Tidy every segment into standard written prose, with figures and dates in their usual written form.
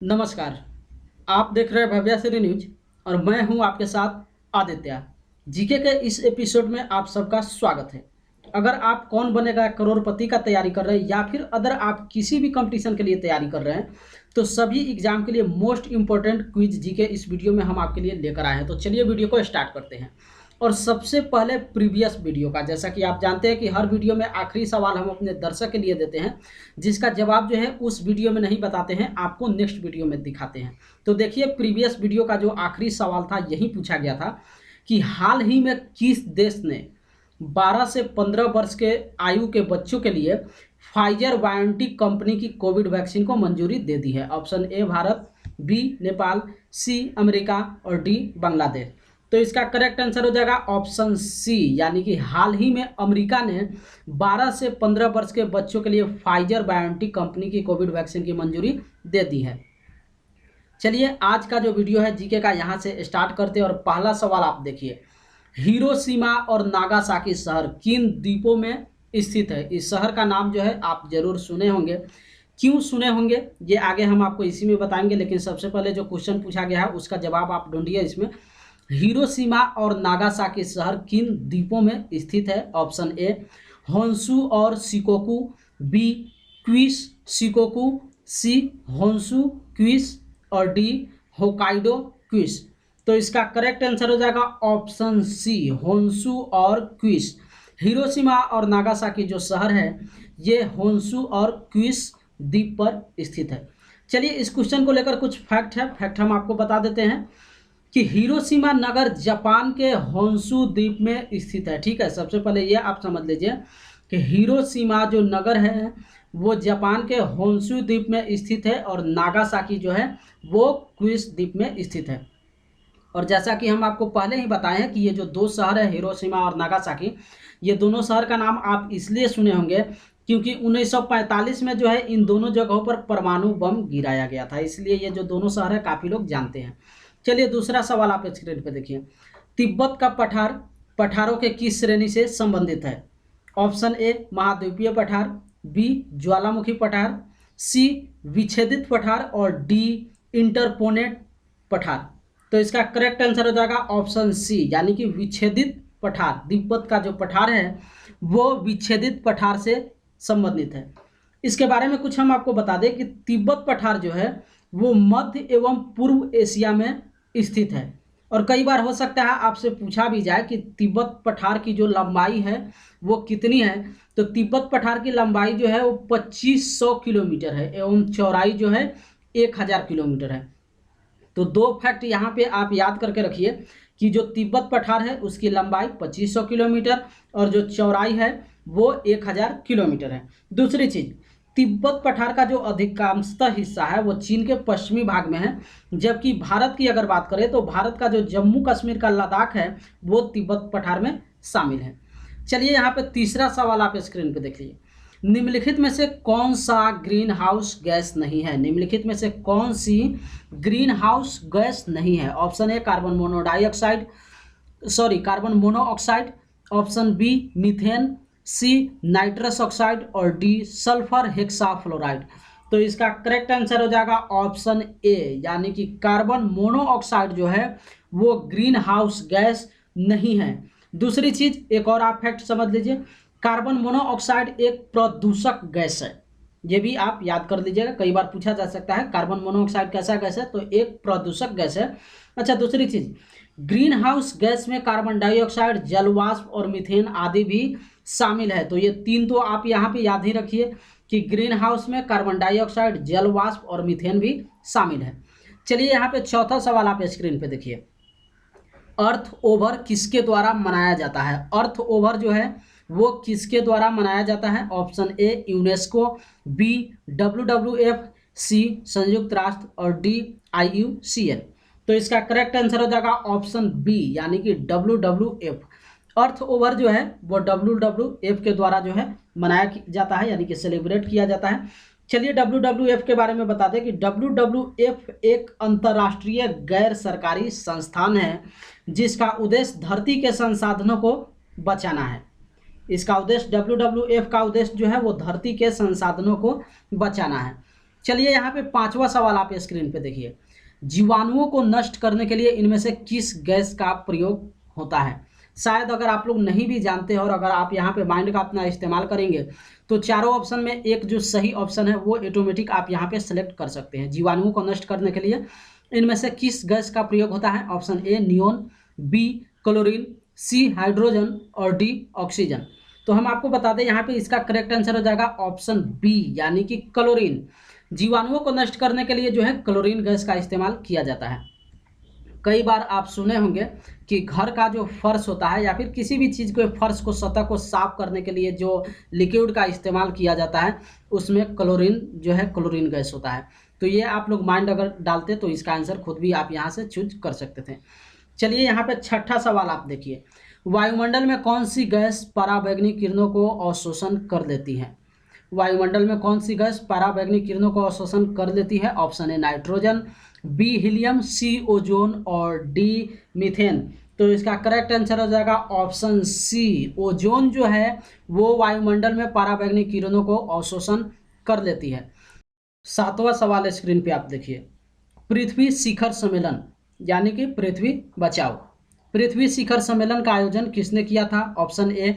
नमस्कार। आप देख रहे हैं भव्या श्री न्यूज और मैं हूं आपके साथ आदित्य। जीके के इस एपिसोड में आप सबका स्वागत है। अगर आप कौन बनेगा करोड़पति का तैयारी कर रहे हैं या फिर अदर आप किसी भी कंपटीशन के लिए तैयारी कर रहे हैं तो सभी एग्जाम के लिए मोस्ट इंपॉर्टेंट क्विज जीके इस वीडियो में हम आपके लिए लेकर आए हैं। तो चलिए वीडियो को स्टार्ट करते हैं। और सबसे पहले प्रीवियस वीडियो का, जैसा कि आप जानते हैं कि हर वीडियो में आखिरी सवाल हम अपने दर्शक के लिए देते हैं, जिसका जवाब जो है उस वीडियो में नहीं बताते हैं, आपको नेक्स्ट वीडियो में दिखाते हैं। तो देखिए प्रीवियस वीडियो का जो आखिरी सवाल था यही पूछा गया था कि हाल ही में किस देश ने 12 से 15 वर्ष के आयु के बच्चों के लिए फाइजर बायोनटेक कंपनी की कोविड वैक्सीन को मंजूरी दे दी है। Option A Bharat, B Nepal, C America और डी बांग्लादेश। तो इसका करेक्ट आंसर हो जाएगा ऑप्शन सी, यानी कि हाल ही में अमेरिका ने 12 से 15 वर्ष के बच्चों के लिए फाइजर बायोनटेक कंपनी की कोविड वैक्सीन की मंजूरी दे दी है। चलिए आज का जो वीडियो है जीके का यहाँ से स्टार्ट करते हैं और पहला सवाल आप देखिए, हिरोशिमा और नागासाकी शहर किन द्वीपों में स्थित है? इस शहर का नाम जो है आप जरूर सुने होंगे। क्यों सुने होंगे ये आगे हम आपको इसी में बताएंगे, लेकिन सबसे पहले जो क्वेश्चन पूछा गया है उसका जवाब आप ढूंढिए। इसमें हिरोशिमा और नागासाकी शहर किन द्वीपों में स्थित है? ऑप्शन ए होन्शु और शिकोकू, बी क्विश शिकोकू, सी होन्शु क्विश और डी होकाइडो क्विश। तो इसका करेक्ट आंसर हो जाएगा ऑप्शन सी, होन्शु और क्विश। हिरोशिमा और नागासाकी जो शहर है ये होन्शु और क्विश द्वीप पर स्थित है। चलिए इस क्वेश्चन को लेकर कुछ फैक्ट हम आपको बता देते हैं कि हिरोशिमा नगर जापान के होन्शु द्वीप में स्थित है। ठीक है, सबसे पहले ये आप समझ लीजिए कि हिरोशिमा जो नगर है वो जापान के होन्शु द्वीप में स्थित है और नागासाकी जो है वो क्विश द्वीप में स्थित है। और जैसा कि हम आपको पहले ही बताए हैं कि ये जो दो शहर है हिरोशिमा और नागासाकी, ये दोनों शहर का नाम आप इसलिए सुने होंगे क्योंकि 1945 में जो है इन दोनों जगहों पर परमाणु बम गिराया गया था, इसलिए ये जो दोनों शहर है काफ़ी लोग जानते हैं। चलिए दूसरा सवाल आप स्क्रीन पर देखिए, तिब्बत का पठार पठारों के किस श्रेणी से संबंधित है? ऑप्शन ए महाद्वीपीय पठार, बी ज्वालामुखी पठार, सी विच्छेदित पठार और डी इंटरपोनेट पठार। तो इसका करेक्ट आंसर हो जाएगा ऑप्शन सी, यानी कि विच्छेदित पठार। तिब्बत का जो पठार है वो विच्छेदित पठार से संबंधित है। इसके बारे में कुछ हम आपको बता दें कि तिब्बत पठार जो है वो मध्य एवं पूर्व एशिया में स्थित है। और कई बार हो सकता है आपसे पूछा भी जाए कि तिब्बत पठार की जो लंबाई है वो कितनी है, तो तिब्बत पठार की लंबाई जो है वो 2500 किलोमीटर है एवं चौड़ाई जो है 1000 किलोमीटर है। तो दो फैक्ट यहाँ पे आप याद करके रखिए कि जो तिब्बत पठार है उसकी लंबाई 2500 किलोमीटर और जो चौड़ाई है वो 1000 किलोमीटर है। दूसरी चीज़, तिब्बत पठार का जो अधिकांशतः हिस्सा है वो चीन के पश्चिमी भाग में है, जबकि भारत की अगर बात करें तो भारत का जो जम्मू कश्मीर का लद्दाख है वो तिब्बत पठार में शामिल है। चलिए यहाँ पे तीसरा सवाल आप स्क्रीन पे देख लीजिए, निम्नलिखित में से कौन सा ग्रीन हाउस गैस नहीं है? निम्नलिखित में से कौन सी ग्रीन हाउस गैस नहीं है? Option A carbon monoxide, option B methane, C nitrous oxide और डी सल्फर हेक्साफ्लोराइड। तो इसका करेक्ट आंसर हो जाएगा ऑप्शन ए, यानी कि कार्बन मोनोऑक्साइड जो है वो ग्रीन हाउस गैस नहीं है। दूसरी चीज एक और आप फैक्ट समझ लीजिए, कार्बन मोनोऑक्साइड एक प्रदूषक गैस है, ये भी आप याद कर लीजिएगा, कई बार पूछा जा सकता है कार्बन मोनोऑक्साइड कैसा गैस है, तो एक प्रदूषक गैस है। अच्छा दूसरी चीज, ग्रीन हाउस गैस में कार्बन डाइऑक्साइड, जलवाष्प और मीथेन आदि भी शामिल है। तो ये तीन तो आप यहाँ पे याद ही रखिए कि ग्रीन हाउस में कार्बन डाइऑक्साइड, जलवाष्प और मीथेन भी शामिल है। चलिए यहाँ पे चौथा सवाल आप स्क्रीन पे देखिए, अर्थ ओवर किसके द्वारा मनाया जाता है? अर्थ ओवर जो है वो किसके द्वारा मनाया जाता है? Option A UNESCO, B WWF, C संयुक्त राष्ट्र और डी IUCN। तो इसका करेक्ट आंसर हो जाएगा ऑप्शन बी, यानी कि WWF। अर्थ ओवर जो है वो WWF के द्वारा जो है मनाया जाता है, यानी कि सेलिब्रेट किया जाता है। चलिए WWF के बारे में बता दें कि WWF एक अंतर्राष्ट्रीय गैर सरकारी संस्थान है जिसका उद्देश्य धरती के संसाधनों को बचाना है। इसका उद्देश्य WWF का उद्देश्य जो है वो धरती के संसाधनों को बचाना है। चलिए यहाँ पे पांचवा सवाल आप स्क्रीन पे देखिए, जीवाणुओं को नष्ट करने के लिए इनमें से किस गैस का प्रयोग होता है। शायद अगर आप लोग नहीं भी जानते हैं और अगर आप यहाँ पे माइंड का अपना इस्तेमाल करेंगे तो चारों ऑप्शन में एक जो सही ऑप्शन है वो ऑटोमेटिक आप यहाँ पे सेलेक्ट कर सकते हैं। जीवाणुओं को नष्ट करने के लिए इनमें से किस गैस का प्रयोग होता है। Option A neon, B chlorine, C hydrogen और डी ऑक्सीजन। तो हम आपको बता दें यहाँ पे इसका करेक्ट आंसर हो जाएगा ऑप्शन बी यानी कि क्लोरीन। जीवाणुओं को नष्ट करने के लिए जो है क्लोरीन गैस का इस्तेमाल किया जाता है। कई बार आप सुने होंगे कि घर का जो फर्श होता है या फिर किसी भी चीज़ को फर्श को सतह को साफ करने के लिए जो लिक्विड का इस्तेमाल किया जाता है उसमें क्लोरीन जो है क्लोरीन गैस होता है। तो ये आप लोग माइंड अगर डालते तो इसका आंसर खुद भी आप यहाँ से चूज कर सकते थे। चलिए यहाँ पे छठा सवाल आप देखिए, वायुमंडल में कौन सी गैस पराबैंगनी किरणों को अवशोषण कर लेती है। वायुमंडल में कौन सी गैस पराबैंगनी किरणों को अवशोषण कर लेती है। Option A nitrogen, B helium, C ozone और डी मीथेन। तो इसका करेक्ट आंसर हो जाएगा ऑप्शन सी, ओजोन जो है वो वायुमंडल में पराबैंगनी किरणों को अवशोषण कर लेती है। सातवां सवाल स्क्रीन पे आप देखिए, पृथ्वी शिखर सम्मेलन यानी कि पृथ्वी बचाओ, पृथ्वी शिखर सम्मेलन का आयोजन किसने किया था। ऑप्शन ए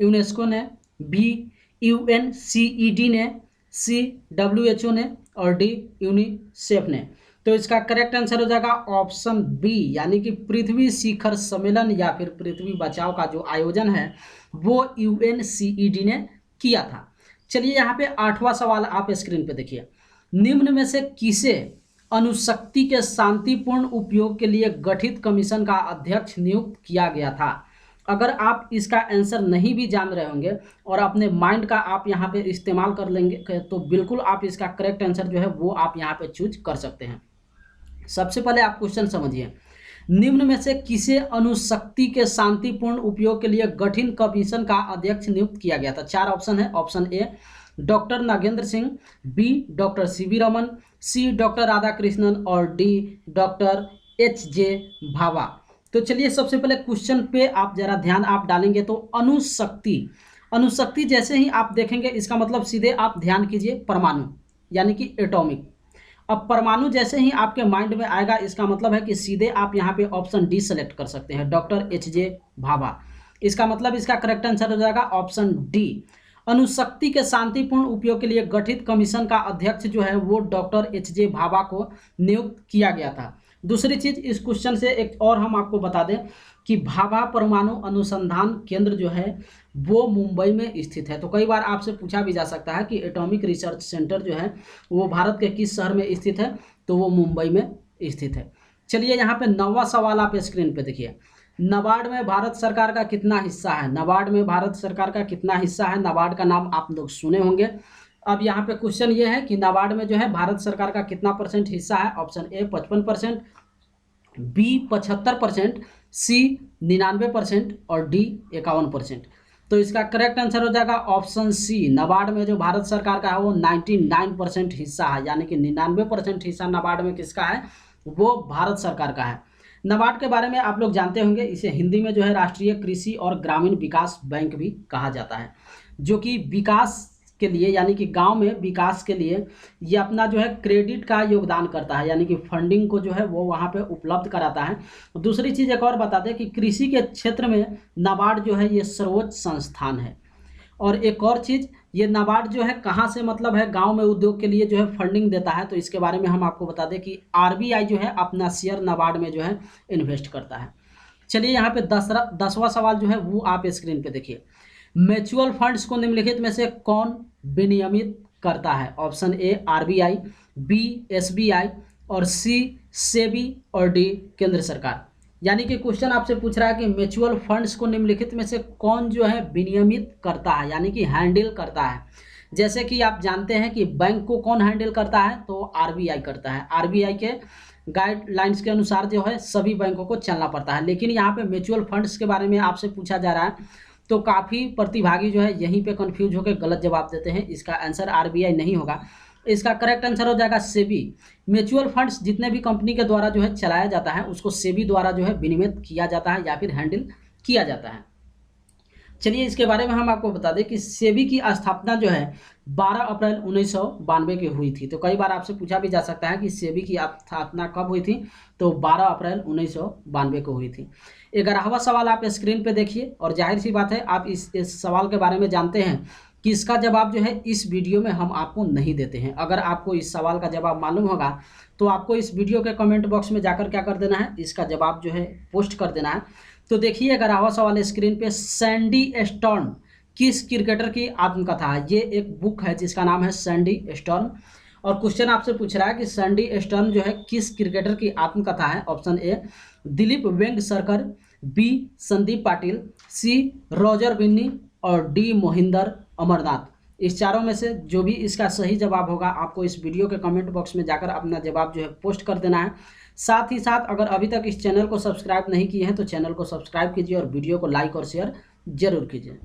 यूनेस्को ने, बी UNCED ने, सी WHO ने और डी यूनिसेफ ने। तो इसका करेक्ट आंसर हो जाएगा ऑप्शन बी यानी कि पृथ्वी शिखर सम्मेलन या फिर पृथ्वी बचाओ का जो आयोजन है वो UNCED ने किया था। चलिए यहाँ पे आठवां सवाल आप स्क्रीन पे देखिए, निम्न में से किसे अणुशक्ति के शांतिपूर्ण उपयोग के लिए गठित कमीशन का अध्यक्ष नियुक्त किया गया था। अगर आप इसका आंसर नहीं भी जान रहे होंगे और अपने माइंड का आप यहाँ पे इस्तेमाल कर लेंगे तो बिल्कुल आप इसका करेक्ट आंसर जो है वो आप यहाँ पे चूज कर सकते हैं। सबसे पहले आप क्वेश्चन समझिए, निम्न में से किसे अणुशक्ति के शांतिपूर्ण उपयोग के लिए गठित कमीशन का अध्यक्ष नियुक्त किया गया था। चार ऑप्शन है। Option A doctor Nagendra Singh, B doctor CV Raman, C doctor Radhakrishnan और डी डॉक्टर HJ भाभा। तो चलिए सबसे पहले क्वेश्चन पे आप जरा ध्यान आप डालेंगे तो अणुशक्ति, अणुशक्ति जैसे ही आप देखेंगे इसका मतलब सीधे आप ध्यान कीजिए परमाणु यानी कि एटॉमिक। अब परमाणु जैसे ही आपके माइंड में आएगा इसका मतलब है कि सीधे आप यहाँ पे ऑप्शन डी सेलेक्ट कर सकते हैं, डॉक्टर HJ भाभा। इसका मतलब इसका करेक्ट आंसर हो जाएगा ऑप्शन डी, अणुशक्ति के शांतिपूर्ण उपयोग के लिए गठित कमीशन का अध्यक्ष जो है वो डॉक्टर HJ भाभा को नियुक्त किया गया था। दूसरी चीज इस क्वेश्चन से एक और हम आपको बता दें कि भाभा परमाणु अनुसंधान केंद्र जो है वो मुंबई में स्थित है। तो कई बार आपसे पूछा भी जा सकता है कि एटॉमिक रिसर्च सेंटर जो है वो भारत के किस शहर में स्थित है, तो वो मुंबई में स्थित है। चलिए यहाँ पे 9वां सवाल आप स्क्रीन पे देखिए, नाबार्ड में भारत सरकार का कितना हिस्सा है। नाबार्ड में भारत सरकार का कितना हिस्सा है, नाबार्ड का नाम आप लोग सुने होंगे। अब यहाँ पे क्वेश्चन ये है कि नाबार्ड में जो है भारत सरकार का कितना % हिस्सा है। ऑप्शन ए 55%, बी 75%, सी 99% और डी 51%। तो इसका करेक्ट आंसर हो जाएगा ऑप्शन सी, नाबार्ड में जो भारत सरकार का है वो 99% हिस्सा है, यानी कि 99% हिस्सा नाबार्ड में किसका है, वो भारत सरकार का है। नाबार्ड के बारे में आप लोग जानते होंगे, इसे हिंदी में जो है राष्ट्रीय कृषि और ग्रामीण विकास बैंक भी कहा जाता है, जो कि विकास के लिए यानी कि गांव में विकास के लिए ये अपना जो है क्रेडिट का योगदान करता है, यानी कि फंडिंग को जो है वो वहाँ पे उपलब्ध कराता है। दूसरी चीज़ एक और बता दें कि कृषि के क्षेत्र में नाबार्ड जो है ये सर्वोच्च संस्थान है। और एक और चीज़, ये नाबार्ड जो है कहाँ से मतलब है गांव में उद्योग के लिए जो है फंडिंग देता है, तो इसके बारे में हम आपको बता दें कि RBI जो है अपना शेयर नाबार्ड में जो है इन्वेस्ट करता है। चलिए यहाँ पे 10वां सवाल जो है वो आप स्क्रीन पे देखिए, म्यूचुअल फंड्स को निम्नलिखित में से कौन विनियमित करता है। Option A RBI, B SBI और सी सेबी और डी केंद्र सरकार। यानी कि क्वेश्चन आपसे पूछ रहा है कि म्यूचुअल फंड्स को निम्नलिखित में से कौन जो है विनियमित करता है, यानी कि हैंडल करता है। जैसे कि आप जानते हैं कि बैंक को कौन हैंडल करता है, तो RBI करता है। RBI के गाइडलाइंस के अनुसार जो है सभी बैंकों को चलना पड़ता है। लेकिन यहाँ पे म्यूचुअल फंड्स के बारे में आपसे पूछा जा रहा है तो काफ़ी प्रतिभागी जो है यहीं पे कंफ्यूज होकर गलत जवाब देते हैं। इसका आंसर RBI नहीं होगा, इसका करेक्ट आंसर हो जाएगा सेबी। म्यूचुअल फंड्स जितने भी कंपनी के द्वारा जो है चलाया जाता है उसको सेबी द्वारा जो है विनियमित किया जाता है या फिर हैंडल किया जाता है। चलिए इसके बारे में हम आपको बता दें कि सेबी की स्थापना जो है 12 अप्रैल 1992 की हुई थी। तो कई बार आपसे पूछा भी जा सकता है कि सेबी की स्थापना कब हुई थी, तो 12 अप्रैल 1992 को हुई थी। 11वां सवाल आप स्क्रीन पे देखिए और जाहिर सी बात है आप इस सवाल के बारे में जानते हैं कि इसका जवाब जो है इस वीडियो में हम आपको नहीं देते हैं। अगर आपको इस सवाल का जवाब मालूम होगा तो आपको इस वीडियो के कमेंट बॉक्स में जाकर क्या कर देना है, इसका जवाब जो है पोस्ट कर देना है। तो देखिए 11वां सवाल स्क्रीन पे, सैंडी स्टॉर्म किस क्रिकेटर की आत्मकथा है? ये एक बुक है जिसका नाम है सैंडी स्टॉर्म। और क्वेश्चन आपसे पूछ रहा है कि सैंडी स्टॉर्म जो है किस क्रिकेटर की आत्मकथा है? Option A Dilip Vengsarkar, B Sandeep Patil, C Roger Binny और डी मोहिंदर अमरनाथ। इस चारों में से जो भी इसका सही जवाब होगा आपको इस वीडियो के कमेंट बॉक्स में जाकर अपना जवाब जो है पोस्ट कर देना है। साथ ही साथ अगर अभी तक इस चैनल को सब्सक्राइब नहीं किए हैं तो चैनल को सब्सक्राइब कीजिए और वीडियो को लाइक और शेयर जरूर कीजिए।